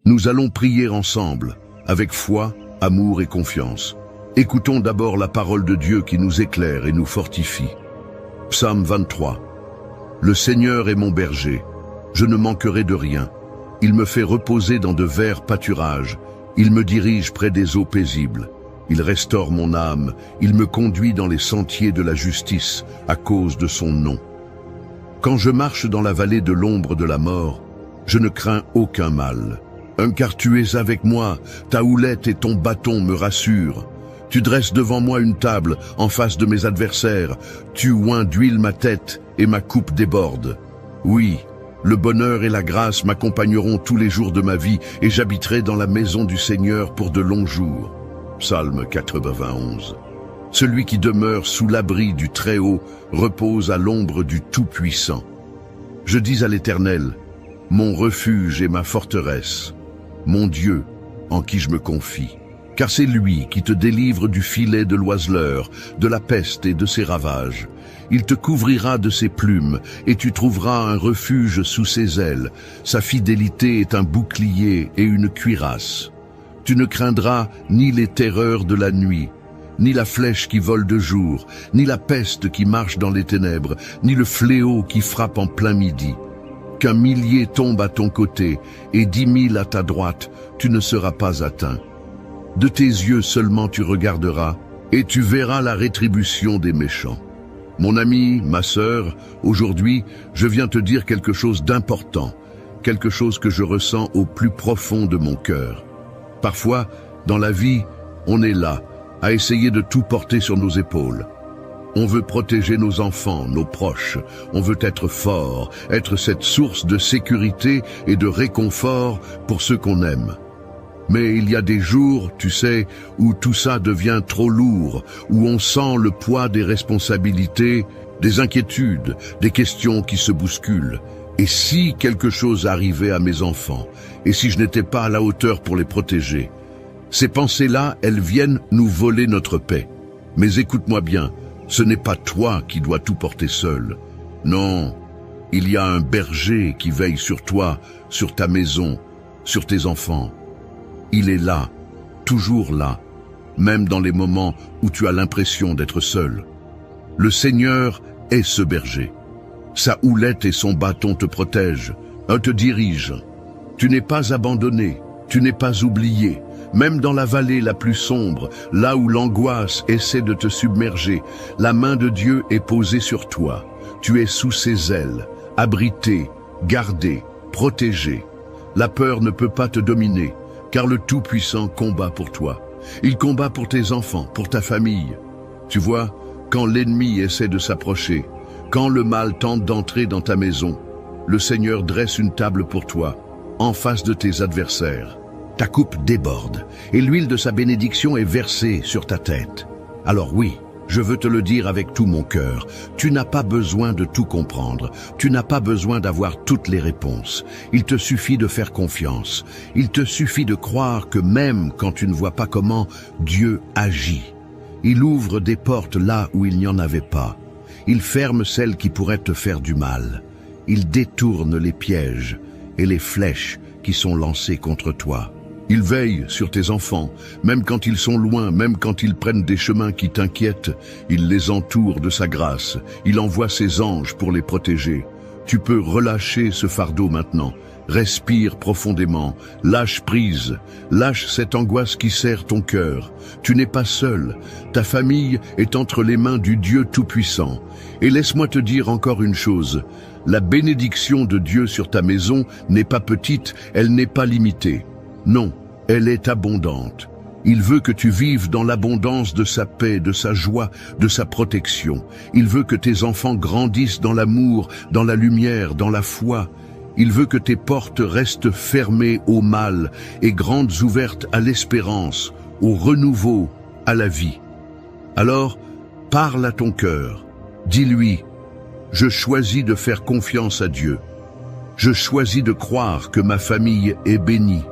Nous allons prier ensemble, avec foi, amour et confiance. Écoutons d'abord la parole de Dieu qui nous éclaire et nous fortifie. Psaume 23. Le Seigneur est mon berger, je ne manquerai de rien. Il me fait reposer dans de verts pâturages, il me dirige près des eaux paisibles. Il restaure mon âme, il me conduit dans les sentiers de la justice à cause de son nom. Quand je marche dans la vallée de l'ombre de la mort, je ne crains aucun mal. Car tu es avec moi, ta houlette et ton bâton me rassurent. Tu dresses devant moi une table en face de mes adversaires, tu oins d'huile ma tête et ma coupe déborde. Oui, le bonheur et la grâce m'accompagneront tous les jours de ma vie et j'habiterai dans la maison du Seigneur pour de longs jours. Psaume 91. Celui qui demeure sous l'abri du Très-Haut repose à l'ombre du Tout-Puissant. Je dis à l'Éternel, mon refuge et ma forteresse, mon Dieu en qui je me confie. Car c'est lui qui te délivre du filet de l'oiseleur, de la peste et de ses ravages. Il te couvrira de ses plumes et tu trouveras un refuge sous ses ailes. Sa fidélité est un bouclier et une cuirasse. Tu ne craindras ni les terreurs de la nuit, ni la flèche qui vole de jour, ni la peste qui marche dans les ténèbres, ni le fléau qui frappe en plein midi. Qu'un millier tombe à ton côté et 10 000 à ta droite, tu ne seras pas atteint. De tes yeux seulement tu regarderas et tu verras la rétribution des méchants. Mon ami, ma sœur, aujourd'hui, je viens te dire quelque chose d'important, quelque chose que je ressens au plus profond de mon cœur. Parfois, dans la vie, on est là, à essayer de tout porter sur nos épaules. On veut protéger nos enfants, nos proches. On veut être fort, être cette source de sécurité et de réconfort pour ceux qu'on aime. Mais il y a des jours, tu sais, où tout ça devient trop lourd, où on sent le poids des responsabilités, des inquiétudes, des questions qui se bousculent. Et si quelque chose arrivait à mes enfants, et si je n'étais pas à la hauteur pour les protéger? Ces pensées-là, elles viennent nous voler notre paix. Mais écoute-moi bien, ce n'est pas toi qui dois tout porter seul. Non, il y a un berger qui veille sur toi, sur ta maison, sur tes enfants. Il est là, toujours là, même dans les moments où tu as l'impression d'être seul. Le Seigneur est ce berger. Sa houlette et son bâton te protègent, te dirigent. Tu n'es pas abandonné, tu n'es pas oublié. Même dans la vallée la plus sombre, là où l'angoisse essaie de te submerger, la main de Dieu est posée sur toi. Tu es sous ses ailes, abrité, gardé, protégé. La peur ne peut pas te dominer, car le Tout-Puissant combat pour toi. Il combat pour tes enfants, pour ta famille. Tu vois, quand l'ennemi essaie de s'approcher, quand le mal tente d'entrer dans ta maison, le Seigneur dresse une table pour toi, en face de tes adversaires. Ta coupe déborde, et l'huile de sa bénédiction est versée sur ta tête. Alors oui, je veux te le dire avec tout mon cœur, tu n'as pas besoin de tout comprendre, tu n'as pas besoin d'avoir toutes les réponses. Il te suffit de faire confiance, il te suffit de croire que même quand tu ne vois pas comment, Dieu agit. Il ouvre des portes là où il n'y en avait pas. Il ferme celles qui pourraient te faire du mal. Il détourne les pièges et les flèches qui sont lancées contre toi. Il veille sur tes enfants, même quand ils sont loin, même quand ils prennent des chemins qui t'inquiètent. Il les entoure de sa grâce. Il envoie ses anges pour les protéger. Tu peux relâcher ce fardeau maintenant. Respire profondément, lâche prise, lâche cette angoisse qui serre ton cœur. Tu n'es pas seul, ta famille est entre les mains du Dieu Tout-Puissant. Et laisse-moi te dire encore une chose, la bénédiction de Dieu sur ta maison n'est pas petite, elle n'est pas limitée. Non, elle est abondante. Il veut que tu vives dans l'abondance de sa paix, de sa joie, de sa protection. Il veut que tes enfants grandissent dans l'amour, dans la lumière, dans la foi. Il veut que tes portes restent fermées au mal et grandes ouvertes à l'espérance, au renouveau, à la vie. Alors, parle à ton cœur. Dis-lui, je choisis de faire confiance à Dieu. Je choisis de croire que ma famille est bénie.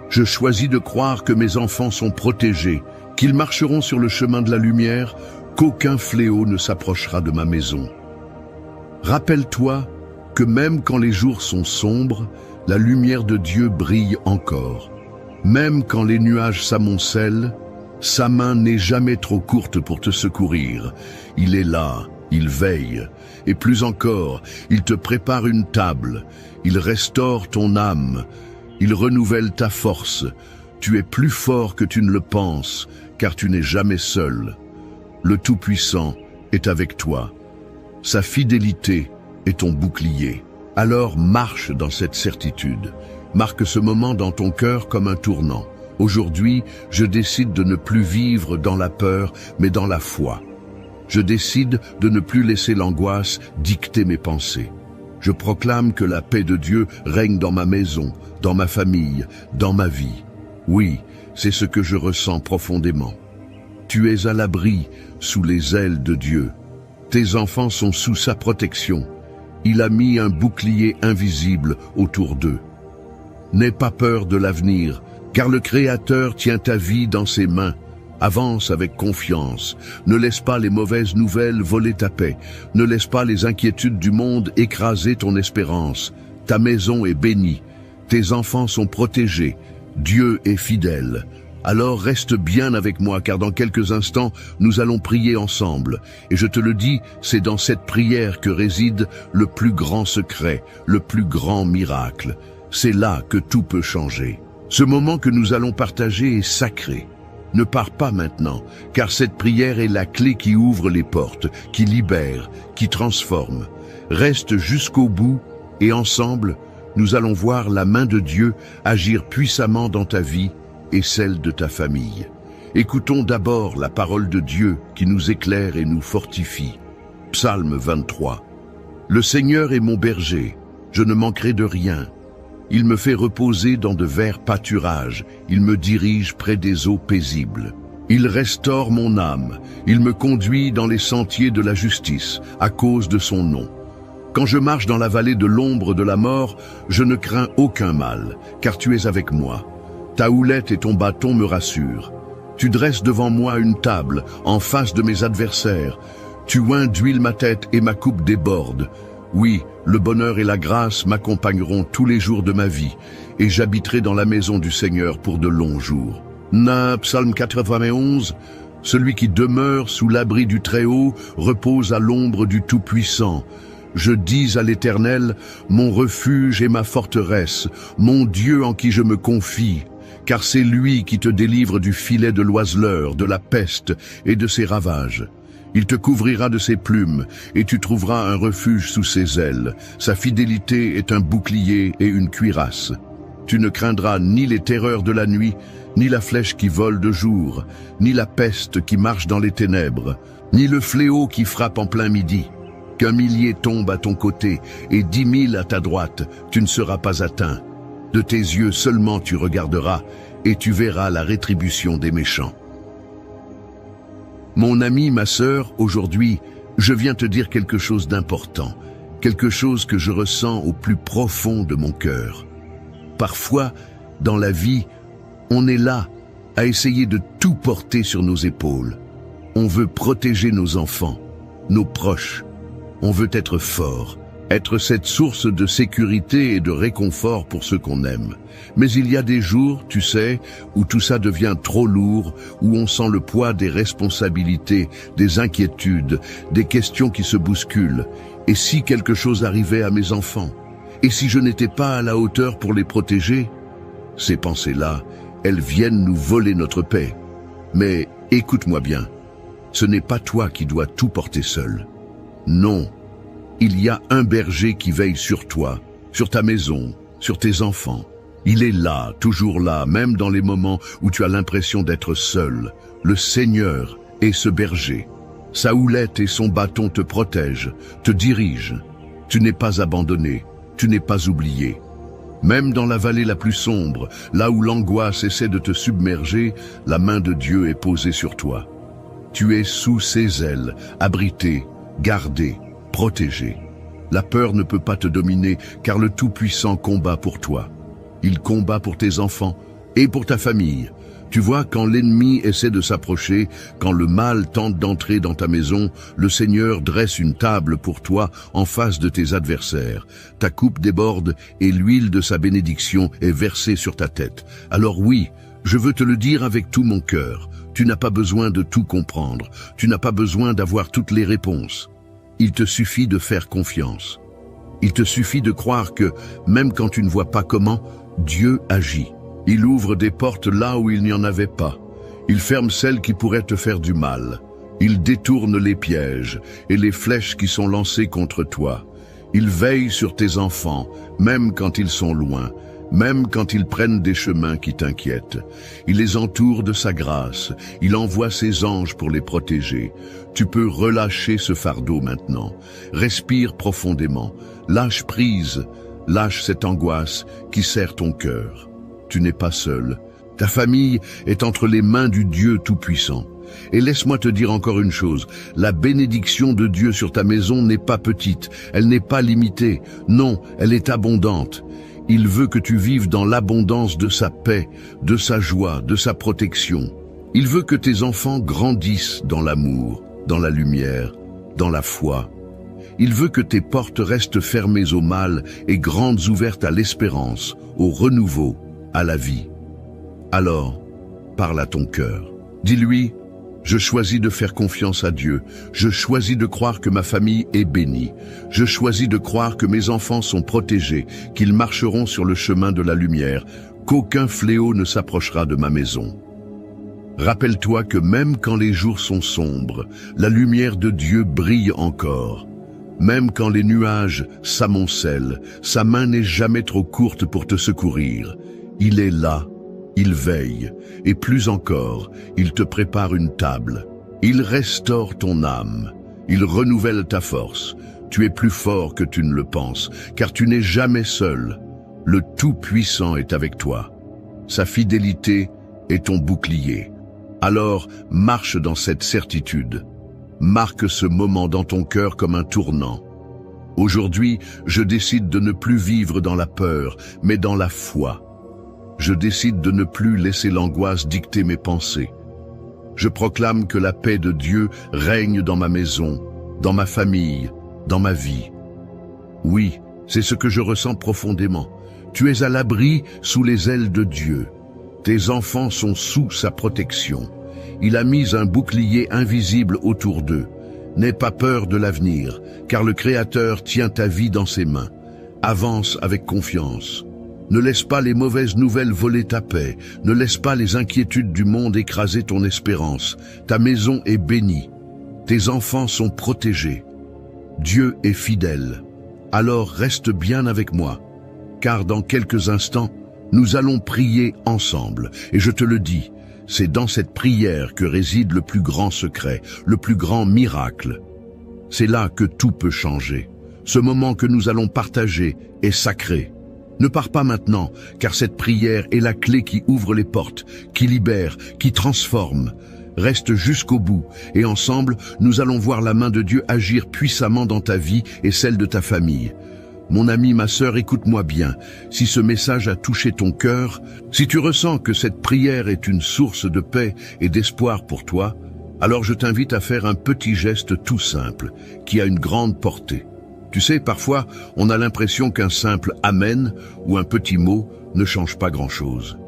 Je choisis de croire que mes enfants sont protégés, qu'ils marcheront sur le chemin de la lumière, qu'aucun fléau ne s'approchera de ma maison. Rappelle-toi que même quand les jours sont sombres, la lumière de Dieu brille encore. Même quand les nuages s'amoncellent, sa main n'est jamais trop courte pour te secourir. Il est là, il veille, et plus encore, il te prépare une table, il restaure ton âme, il renouvelle ta force. Tu es plus fort que tu ne le penses, car tu n'es jamais seul. Le Tout-Puissant est avec toi. Sa fidélité est ton bouclier. Alors marche dans cette certitude. Marque ce moment dans ton cœur comme un tournant. Aujourd'hui, je décide de ne plus vivre dans la peur, mais dans la foi. Je décide de ne plus laisser l'angoisse dicter mes pensées. Je proclame que la paix de Dieu règne dans ma maison, dans ma famille, dans ma vie. Oui, c'est ce que je ressens profondément. Tu es à l'abri sous les ailes de Dieu. Tes enfants sont sous sa protection. Il a mis un bouclier invisible autour d'eux. N'aie pas peur de l'avenir, car le Créateur tient ta vie dans ses mains. Avance avec confiance. Ne laisse pas les mauvaises nouvelles voler ta paix. Ne laisse pas les inquiétudes du monde écraser ton espérance. Ta maison est bénie. Tes enfants sont protégés. Dieu est fidèle. Alors reste bien avec moi, car dans quelques instants, nous allons prier ensemble. Et je te le dis, c'est dans cette prière que réside le plus grand secret, le plus grand miracle. C'est là que tout peut changer. Ce moment que nous allons partager est sacré. Ne pars pas maintenant, car cette prière est la clé qui ouvre les portes, qui libère, qui transforme. Reste jusqu'au bout et ensemble, nous allons voir la main de Dieu agir puissamment dans ta vie et celle de ta famille. Écoutons d'abord la parole de Dieu qui nous éclaire et nous fortifie. Psaume 23. Le Seigneur est mon berger, je ne manquerai de rien. Il me fait reposer dans de verts pâturages, il me dirige près des eaux paisibles. Il restaure mon âme, il me conduit dans les sentiers de la justice, à cause de son nom. Quand je marche dans la vallée de l'ombre de la mort, je ne crains aucun mal, car tu es avec moi. Ta houlette et ton bâton me rassurent. Tu dresses devant moi une table, en face de mes adversaires. Tu oins d'huile ma tête et ma coupe déborde. Oui, le bonheur et la grâce m'accompagneront tous les jours de ma vie, et j'habiterai dans la maison du Seigneur pour de longs jours. Psaume 91. Celui qui demeure sous l'abri du Très-Haut repose à l'ombre du Tout-Puissant. Je dis à l'Éternel, mon refuge et ma forteresse, mon Dieu en qui je me confie, car c'est lui qui te délivre du filet de l'oiseleur, de la peste et de ses ravages. Il te couvrira de ses plumes, et tu trouveras un refuge sous ses ailes. Sa fidélité est un bouclier et une cuirasse. Tu ne craindras ni les terreurs de la nuit, ni la flèche qui vole de jour, ni la peste qui marche dans les ténèbres, ni le fléau qui frappe en plein midi. Qu'un millier tombe à ton côté et 10 000 à ta droite, tu ne seras pas atteint. De tes yeux seulement tu regarderas, et tu verras la rétribution des méchants. Mon ami, ma sœur, aujourd'hui, je viens te dire quelque chose d'important, quelque chose que je ressens au plus profond de mon cœur. Parfois, dans la vie, on est là, à essayer de tout porter sur nos épaules. On veut protéger nos enfants, nos proches. On veut être fort, être cette source de sécurité et de réconfort pour ceux qu'on aime. Mais il y a des jours, tu sais, où tout ça devient trop lourd, où on sent le poids des responsabilités, des inquiétudes, des questions qui se bousculent. Et si quelque chose arrivait à mes enfants? Et si je n'étais pas à la hauteur pour les protéger? Ces pensées-là, elles viennent nous voler notre paix. Mais écoute-moi bien, ce n'est pas toi qui dois tout porter seul. Non, il y a un berger qui veille sur toi, sur ta maison, sur tes enfants. Il est là, toujours là, même dans les moments où tu as l'impression d'être seul. Le Seigneur est ce berger. Sa houlette et son bâton te protègent, te dirigent. Tu n'es pas abandonné, tu n'es pas oublié. Même dans la vallée la plus sombre, là où l'angoisse essaie de te submerger, la main de Dieu est posée sur toi. Tu es sous ses ailes, abrité, gardé, protégé. La peur ne peut pas te dominer, car le Tout-Puissant combat pour toi. Il combat pour tes enfants et pour ta famille. Tu vois, quand l'ennemi essaie de s'approcher, quand le mal tente d'entrer dans ta maison, le Seigneur dresse une table pour toi en face de tes adversaires. Ta coupe déborde et l'huile de sa bénédiction est versée sur ta tête. Alors oui, je veux te le dire avec tout mon cœur, tu n'as pas besoin de tout comprendre, tu n'as pas besoin d'avoir toutes les réponses. Il te suffit de faire confiance. Il te suffit de croire que, même quand tu ne vois pas comment, Dieu agit. Il ouvre des portes là où il n'y en avait pas. Il ferme celles qui pourraient te faire du mal. Il détourne les pièges et les flèches qui sont lancées contre toi. Il veille sur tes enfants, même quand ils sont loin, même quand ils prennent des chemins qui t'inquiètent. Il les entoure de sa grâce. Il envoie ses anges pour les protéger. Tu peux relâcher ce fardeau maintenant. Respire profondément. Lâche prise. Lâche cette angoisse qui serre ton cœur. Tu n'es pas seul. Ta famille est entre les mains du Dieu Tout-Puissant. Et laisse-moi te dire encore une chose, la bénédiction de Dieu sur ta maison n'est pas petite, elle n'est pas limitée, non, elle est abondante. Il veut que tu vives dans l'abondance de sa paix, de sa joie, de sa protection. Il veut que tes enfants grandissent dans l'amour, dans la lumière, dans la foi. Il veut que tes portes restent fermées au mal et grandes ouvertes à l'espérance, au renouveau, à la vie. Alors, parle à ton cœur. Dis-lui, je choisis de faire confiance à Dieu. Je choisis de croire que ma famille est bénie. Je choisis de croire que mes enfants sont protégés, qu'ils marcheront sur le chemin de la lumière, qu'aucun fléau ne s'approchera de ma maison. Rappelle-toi que même quand les jours sont sombres, la lumière de Dieu brille encore. Même quand les nuages s'amoncellent, sa main n'est jamais trop courte pour te secourir. Il est là, il veille, et plus encore, il te prépare une table. Il restaure ton âme, il renouvelle ta force. Tu es plus fort que tu ne le penses, car tu n'es jamais seul. Le Tout-Puissant est avec toi. Sa fidélité est ton bouclier. Alors, marche dans cette certitude. Marque ce moment dans ton cœur comme un tournant. Aujourd'hui, je décide de ne plus vivre dans la peur, mais dans la foi. Je décide de ne plus laisser l'angoisse dicter mes pensées. Je proclame que la paix de Dieu règne dans ma maison, dans ma famille, dans ma vie. Oui, c'est ce que je ressens profondément. Tu es à l'abri sous les ailes de Dieu. Tes enfants sont sous sa protection. Il a mis un bouclier invisible autour d'eux. N'aie pas peur de l'avenir, car le Créateur tient ta vie dans ses mains. Avance avec confiance. Ne laisse pas les mauvaises nouvelles voler ta paix. Ne laisse pas les inquiétudes du monde écraser ton espérance. Ta maison est bénie. Tes enfants sont protégés. Dieu est fidèle. Alors reste bien avec moi, car dans quelques instants, nous allons prier ensemble. Et je te le dis, c'est dans cette prière que réside le plus grand secret, le plus grand miracle. C'est là que tout peut changer. Ce moment que nous allons partager est sacré. Ne pars pas maintenant, car cette prière est la clé qui ouvre les portes, qui libère, qui transforme. Reste jusqu'au bout, et ensemble, nous allons voir la main de Dieu agir puissamment dans ta vie et celle de ta famille. Mon ami, ma sœur, écoute-moi bien. Si ce message a touché ton cœur, si tu ressens que cette prière est une source de paix et d'espoir pour toi, alors je t'invite à faire un petit geste tout simple, qui a une grande portée. Tu sais, parfois, on a l'impression qu'un simple « Amen » ou un petit mot ne change pas grand-chose.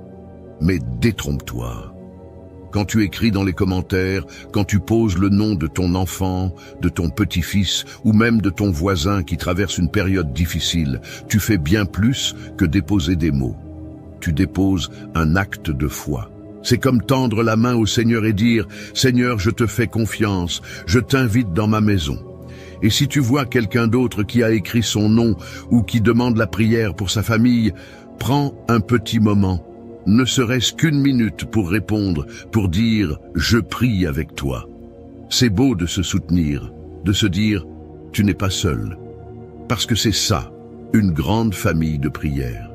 Mais détrompe-toi. Quand tu écris dans les commentaires, quand tu poses le nom de ton enfant, de ton petit-fils ou même de ton voisin qui traverse une période difficile, tu fais bien plus que déposer des mots. Tu déposes un acte de foi. C'est comme tendre la main au Seigneur et dire « Seigneur, je te fais confiance, je t'invite dans ma maison ». Et si tu vois quelqu'un d'autre qui a écrit son nom ou qui demande la prière pour sa famille, prends un petit moment, ne serait-ce qu'une minute pour répondre, pour dire « Je prie avec toi ». C'est beau de se soutenir, de se dire « Tu n'es pas seul ». Parce que c'est ça, une grande famille de prière.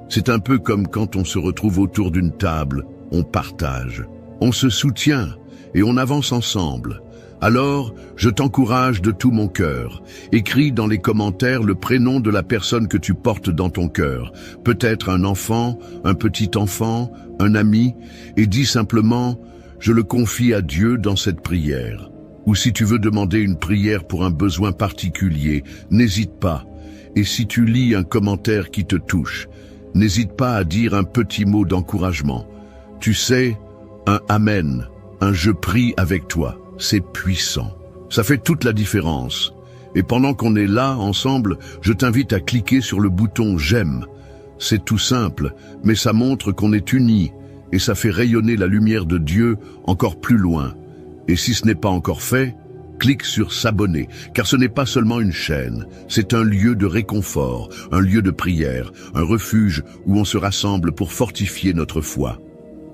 C'est un peu comme quand on se retrouve autour d'une table, on partage, on se soutient et on avance ensemble. Alors, je t'encourage de tout mon cœur. Écris dans les commentaires le prénom de la personne que tu portes dans ton cœur. Peut-être un enfant, un petit enfant, un ami, et dis simplement « Je le confie à Dieu dans cette prière ». Ou si tu veux demander une prière pour un besoin particulier, n'hésite pas. Et si tu lis un commentaire qui te touche, n'hésite pas à dire un petit mot d'encouragement. Tu sais, un « Amen », un « Je prie avec toi ». C'est puissant. Ça fait toute la différence. Et pendant qu'on est là, ensemble, je t'invite à cliquer sur le bouton « J'aime ». C'est tout simple, mais ça montre qu'on est unis et ça fait rayonner la lumière de Dieu encore plus loin. Et si ce n'est pas encore fait, clique sur « S'abonner », car ce n'est pas seulement une chaîne, c'est un lieu de réconfort, un lieu de prière, un refuge où on se rassemble pour fortifier notre foi.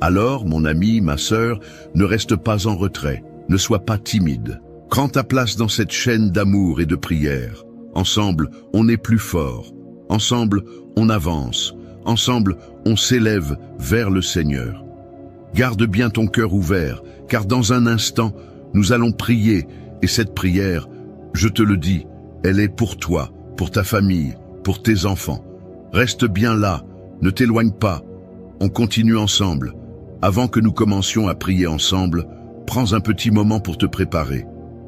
Alors, mon ami, ma sœur, ne reste pas en retrait. Ne sois pas timide. Prends ta place dans cette chaîne d'amour et de prière. Ensemble, on est plus fort. Ensemble, on avance. Ensemble, on s'élève vers le Seigneur. Garde bien ton cœur ouvert, car dans un instant, nous allons prier. Et cette prière, je te le dis, elle est pour toi, pour ta famille, pour tes enfants. Reste bien là, ne t'éloigne pas. On continue ensemble. Avant que nous commencions à prier ensemble, prends un petit moment pour te préparer.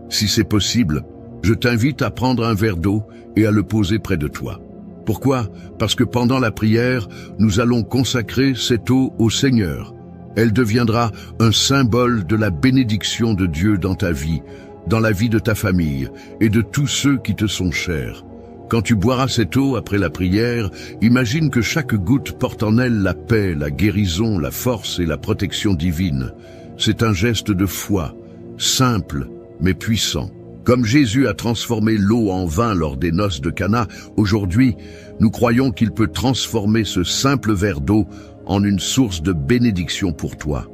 Si c'est possible, je t'invite à prendre un verre d'eau et à le poser près de toi. Pourquoi? Parce que pendant la prière, nous allons consacrer cette eau au Seigneur. Elle deviendra un symbole de la bénédiction de Dieu dans ta vie, dans la vie de ta famille et de tous ceux qui te sont chers. Quand tu boiras cette eau après la prière, imagine que chaque goutte porte en elle la paix, la guérison, la force et la protection divine. C'est un geste de foi, simple mais puissant. Comme Jésus a transformé l'eau en vin lors des noces de Cana, aujourd'hui, nous croyons qu'il peut transformer ce simple verre d'eau en une source de bénédiction pour toi.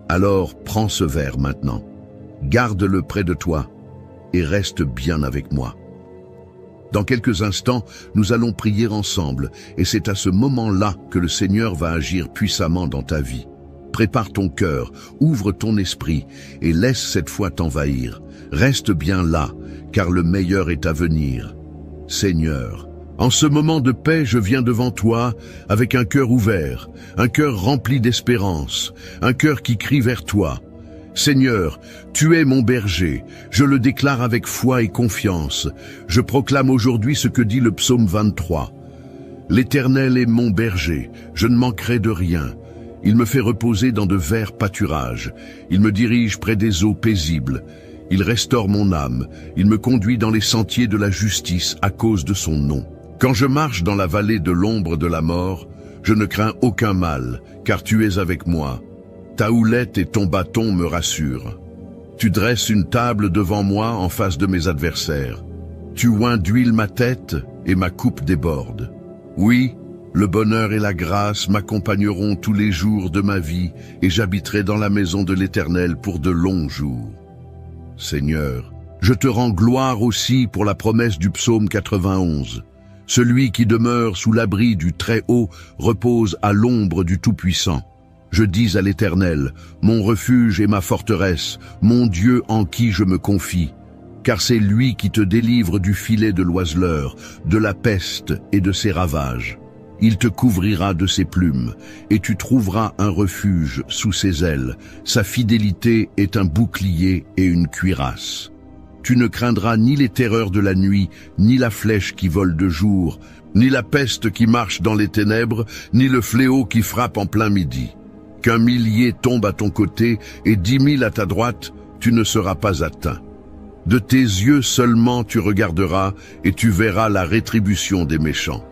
Alors, prends ce verre maintenant, garde-le près de toi et reste bien avec moi. Dans quelques instants, nous allons prier ensemble et c'est à ce moment-là que le Seigneur va agir puissamment dans ta vie. Prépare ton cœur, ouvre ton esprit et laisse cette foi t'envahir. Reste bien là, car le meilleur est à venir. Seigneur, en ce moment de paix, je viens devant toi avec un cœur ouvert, un cœur rempli d'espérance, un cœur qui crie vers toi. Seigneur, tu es mon berger, je le déclare avec foi et confiance. Je proclame aujourd'hui ce que dit le psaume 23. L'Éternel est mon berger, je ne manquerai de rien. Il me fait reposer dans de verts pâturages. Il me dirige près des eaux paisibles. Il restaure mon âme. Il me conduit dans les sentiers de la justice à cause de son nom. Quand je marche dans la vallée de l'ombre de la mort, je ne crains aucun mal, car tu es avec moi. Ta houlette et ton bâton me rassurent. Tu dresses une table devant moi en face de mes adversaires. Tu oins d'huile ma tête et ma coupe déborde. Oui, le bonheur et la grâce m'accompagneront tous les jours de ma vie et j'habiterai dans la maison de l'Éternel pour de longs jours. Seigneur, je te rends gloire aussi pour la promesse du psaume 91. Celui qui demeure sous l'abri du Très-Haut repose à l'ombre du Tout-Puissant. Je dis à l'Éternel, mon refuge et ma forteresse, mon Dieu en qui je me confie. Car c'est lui qui te délivre du filet de l'oiseleur, de la peste et de ses ravages. Il te couvrira de ses plumes, et tu trouveras un refuge sous ses ailes. Sa fidélité est un bouclier et une cuirasse. Tu ne craindras ni les terreurs de la nuit, ni la flèche qui vole de jour, ni la peste qui marche dans les ténèbres, ni le fléau qui frappe en plein midi. Qu'un millier tombe à ton côté et 10 000 à ta droite, tu ne seras pas atteint. De tes yeux seulement tu regarderas et tu verras la rétribution des méchants.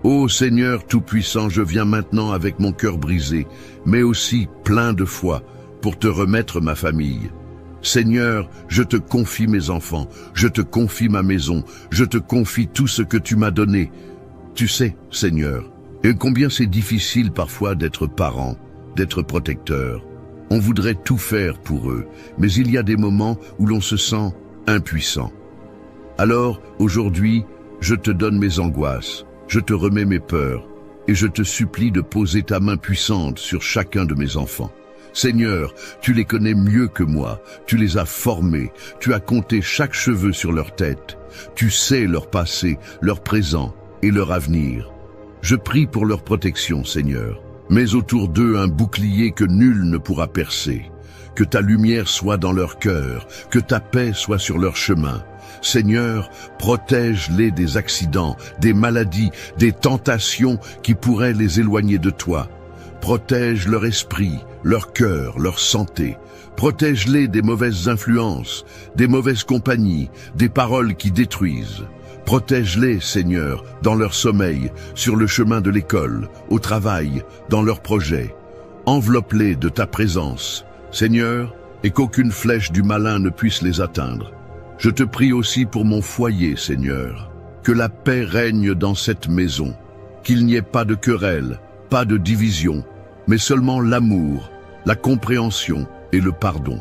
Ô Seigneur Tout-Puissant, je viens maintenant avec mon cœur brisé, mais aussi plein de foi, pour te remettre ma famille. Seigneur, je te confie mes enfants, je te confie ma maison, je te confie tout ce que tu m'as donné. Tu sais, Seigneur, et combien c'est difficile parfois d'être parent, d'être protecteur. On voudrait tout faire pour eux, mais il y a des moments où l'on se sent impuissant. Alors, aujourd'hui, je te donne mes angoisses. Je te remets mes peurs et je te supplie de poser ta main puissante sur chacun de mes enfants. Seigneur, tu les connais mieux que moi, tu les as formés, tu as compté chaque cheveu sur leur tête, tu sais leur passé, leur présent et leur avenir. Je prie pour leur protection, Seigneur. Mets autour d'eux un bouclier que nul ne pourra percer. Que ta lumière soit dans leur cœur, que ta paix soit sur leur chemin. Seigneur, protège-les des accidents, des maladies, des tentations qui pourraient les éloigner de toi. Protège leur esprit, leur cœur, leur santé. Protège-les des mauvaises influences, des mauvaises compagnies, des paroles qui détruisent. Protège-les, Seigneur, dans leur sommeil, sur le chemin de l'école, au travail, dans leurs projets. Enveloppe-les de ta présence, Seigneur, et qu'aucune flèche du malin ne puisse les atteindre. Je te prie aussi pour mon foyer, Seigneur. Que la paix règne dans cette maison, qu'il n'y ait pas de querelle, pas de division, mais seulement l'amour, la compréhension et le pardon.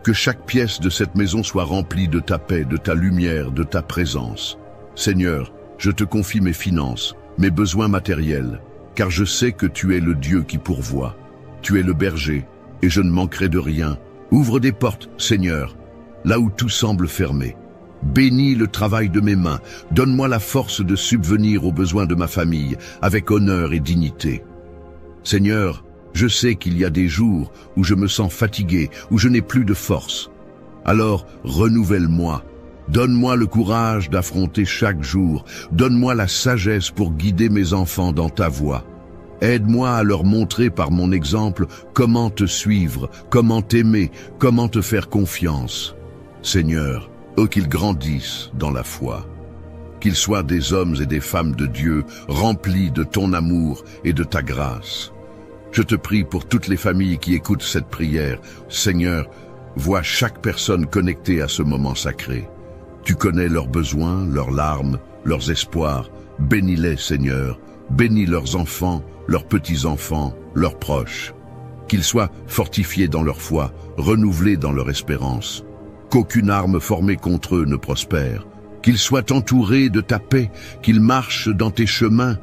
Que chaque pièce de cette maison soit remplie de ta paix, de ta lumière, de ta présence. Seigneur, je te confie mes finances, mes besoins matériels, car je sais que tu es le Dieu qui pourvoit. Tu es le berger, et je ne manquerai de rien. Ouvre des portes, Seigneur, là où tout semble fermé. Bénis le travail de mes mains, donne-moi la force de subvenir aux besoins de ma famille, avec honneur et dignité. Seigneur, je sais qu'il y a des jours où je me sens fatigué, où je n'ai plus de force. Alors, renouvelle-moi. Donne-moi le courage d'affronter chaque jour. Donne-moi la sagesse pour guider mes enfants dans ta voie. Aide-moi à leur montrer par mon exemple comment te suivre, comment t'aimer, comment te faire confiance. Seigneur, qu'ils grandissent dans la foi. Qu'ils soient des hommes et des femmes de Dieu, remplis de ton amour et de ta grâce. Je te prie pour toutes les familles qui écoutent cette prière. Seigneur, vois chaque personne connectée à ce moment sacré. Tu connais leurs besoins, leurs larmes, leurs espoirs. Bénis-les, Seigneur. Bénis leurs enfants, leurs petits-enfants, leurs proches. Qu'ils soient fortifiés dans leur foi, renouvelés dans leur espérance. Qu'aucune arme formée contre eux ne prospère. Qu'ils soient entourés de ta paix, qu'ils marchent dans tes chemins,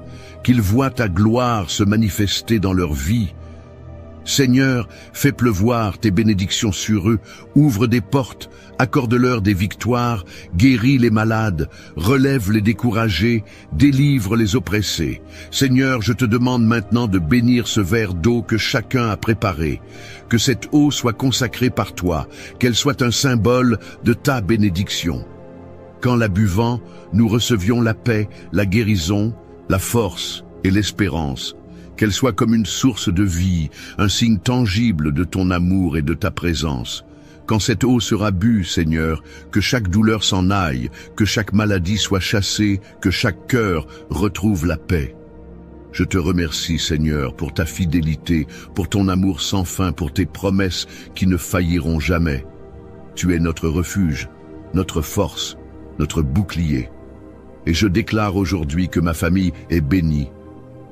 qu'ils voient ta gloire se manifester dans leur vie. Seigneur, fais pleuvoir tes bénédictions sur eux, ouvre des portes, accorde-leur des victoires, guéris les malades, relève les découragés, délivre les oppressés. Seigneur, je te demande maintenant de bénir ce verre d'eau que chacun a préparé, que cette eau soit consacrée par toi, qu'elle soit un symbole de ta bénédiction. Qu'en la buvant, nous recevions la paix, la guérison, la force et l'espérance. Qu'elle soit comme une source de vie, un signe tangible de ton amour et de ta présence. Quand cette eau sera bue, Seigneur, que chaque douleur s'en aille, que chaque maladie soit chassée, que chaque cœur retrouve la paix. Je te remercie, Seigneur, pour ta fidélité, pour ton amour sans fin, pour tes promesses qui ne failliront jamais. Tu es notre refuge, notre force, notre bouclier. Et je déclare aujourd'hui que ma famille est bénie.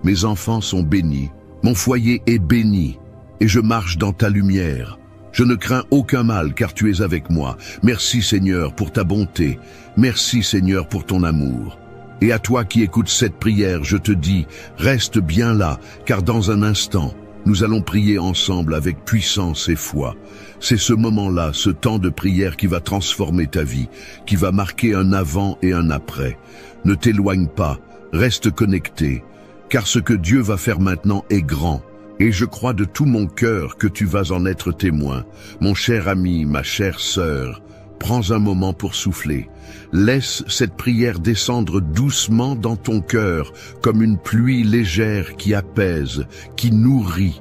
Mes enfants sont bénis, mon foyer est béni, et je marche dans ta lumière. Je ne crains aucun mal, car tu es avec moi. Merci Seigneur pour ta bonté, merci Seigneur pour ton amour. Et à toi qui écoutes cette prière, je te dis, reste bien là, car dans un instant, nous allons prier ensemble avec puissance et foi. C'est ce moment-là, ce temps de prière qui va transformer ta vie, qui va marquer un avant et un après. Ne t'éloigne pas, reste connecté. Car ce que Dieu va faire maintenant est grand, et je crois de tout mon cœur que tu vas en être témoin. Mon cher ami, ma chère sœur, prends un moment pour souffler. Laisse cette prière descendre doucement dans ton cœur, comme une pluie légère qui apaise, qui nourrit.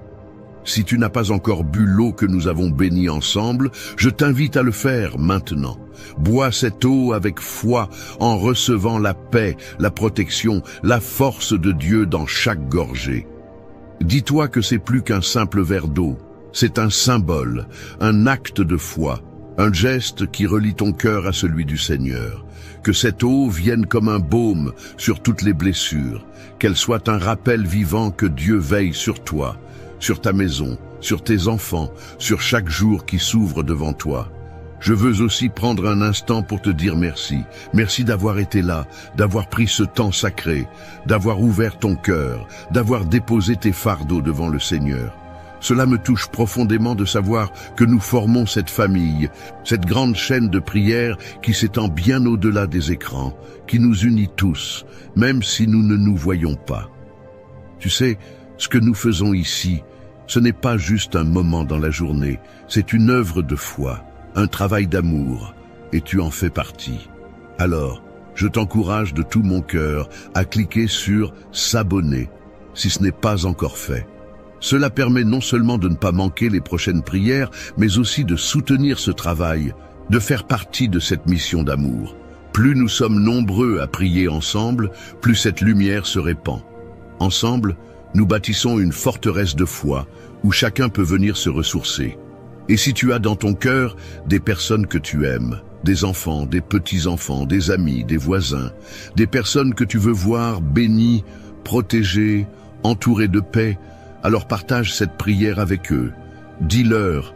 Si tu n'as pas encore bu l'eau que nous avons bénie ensemble, je t'invite à le faire maintenant. Bois cette eau avec foi en recevant la paix, la protection, la force de Dieu dans chaque gorgée. Dis-toi que c'est plus qu'un simple verre d'eau, c'est un symbole, un acte de foi, un geste qui relie ton cœur à celui du Seigneur. Que cette eau vienne comme un baume sur toutes les blessures, qu'elle soit un rappel vivant que Dieu veille sur toi, sur ta maison, sur tes enfants, sur chaque jour qui s'ouvre devant toi. Je veux aussi prendre un instant pour te dire merci. Merci d'avoir été là, d'avoir pris ce temps sacré, d'avoir ouvert ton cœur, d'avoir déposé tes fardeaux devant le Seigneur. Cela me touche profondément de savoir que nous formons cette famille, cette grande chaîne de prière qui s'étend bien au-delà des écrans, qui nous unit tous, même si nous ne nous voyons pas. Tu sais, ce que nous faisons ici, ce n'est pas juste un moment dans la journée, c'est une œuvre de foi, un travail d'amour, et tu en fais partie. Alors, je t'encourage de tout mon cœur à cliquer sur « S'abonner » si ce n'est pas encore fait. Cela permet non seulement de ne pas manquer les prochaines prières, mais aussi de soutenir ce travail, de faire partie de cette mission d'amour. Plus nous sommes nombreux à prier ensemble, plus cette lumière se répand. Ensemble, nous bâtissons une forteresse de foi où chacun peut venir se ressourcer. Et si tu as dans ton cœur des personnes que tu aimes, des enfants, des petits-enfants, des amis, des voisins, des personnes que tu veux voir bénies, protégées, entourées de paix, alors partage cette prière avec eux. Dis-leur,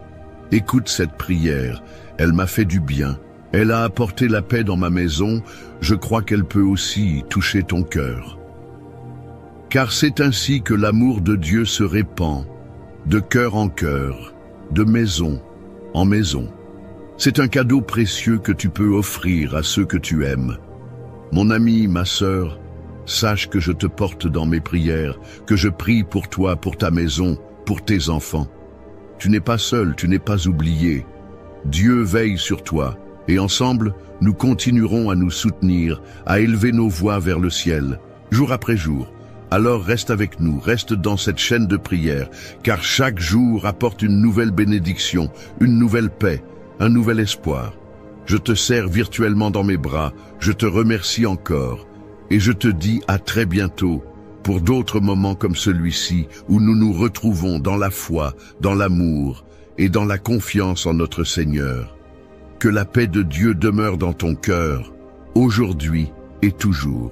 écoute cette prière, elle m'a fait du bien, elle a apporté la paix dans ma maison, je crois qu'elle peut aussi toucher ton cœur. Car c'est ainsi que l'amour de Dieu se répand, de cœur en cœur, de maison en maison. C'est un cadeau précieux que tu peux offrir à ceux que tu aimes. Mon ami, ma sœur, sache que je te porte dans mes prières, que je prie pour toi, pour ta maison, pour tes enfants. Tu n'es pas seul, tu n'es pas oublié. Dieu veille sur toi, et ensemble, nous continuerons à nous soutenir, à élever nos voix vers le ciel, jour après jour. Alors reste avec nous, reste dans cette chaîne de prière, car chaque jour apporte une nouvelle bénédiction, une nouvelle paix, un nouvel espoir. Je te serre virtuellement dans mes bras, je te remercie encore, et je te dis à très bientôt pour d'autres moments comme celui-ci où nous nous retrouvons dans la foi, dans l'amour et dans la confiance en notre Seigneur. Que la paix de Dieu demeure dans ton cœur, aujourd'hui et toujours.